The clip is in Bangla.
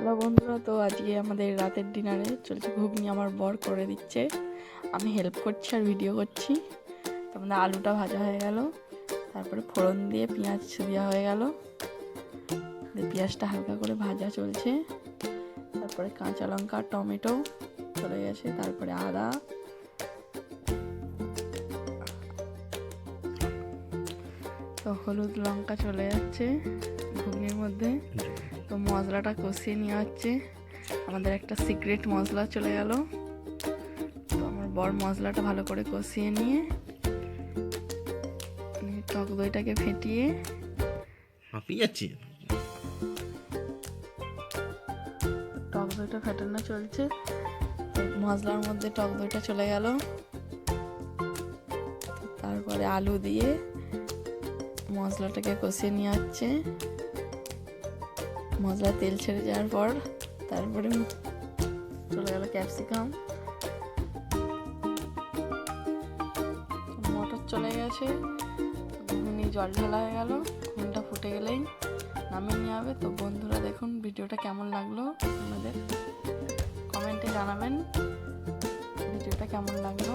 হ্যালো বন্ধুরা, তো আজকে আমাদের রাতের ডিনারে চলছে ঘুগনি। আমার বর করে দিচ্ছে, আমি হেল্প করছি আর ভিডিও করছি। তো আমাদের আলুটা ভাজা হয়ে গেল, তারপরে ফোড়ন দিয়ে পেঁয়াজ দেওয়া হয়ে গেল, পেঁয়াজটা হালকা করে ভাজা চলছে। তারপরে কাঁচা লঙ্কা টমেটো চলে গেছে, তারপরে আদা, তো হলুদ লঙ্কা চলে যাচ্ছে ঘুগনির মধ্যে। তো মশলাটা কষিয়ে নেওয়া হচ্ছে, আমাদের একটা সিক্রেট মশলা চলে গেল। তো আমার বর মশলাটা ভালো করে কষিয়ে নিয়ে টক দইটাকে ফেটিয়ে টক দইটা ফেটানো চলছে। মশলার মধ্যে টক দইটা চলে গেল, তারপরে আলু দিয়ে মশলাটাকে কষিয়ে নিয়ে হচ্ছে। মশলা তেল ছেড়ে যাওয়ার পর তারপরে চলে গেল ক্যাপসিকাম, মটর চলে গেছে, ঘুগনি জল ঢালা হয়ে গেল। ঘুগনিটা ফুটে গেলেই নামিয়ে নিয়ে হবে। তো বন্ধুরা দেখুন ভিডিওটা কেমন লাগলো, আমাদের কমেন্টে জানাবেন ভিডিওটা কেমন লাগলো।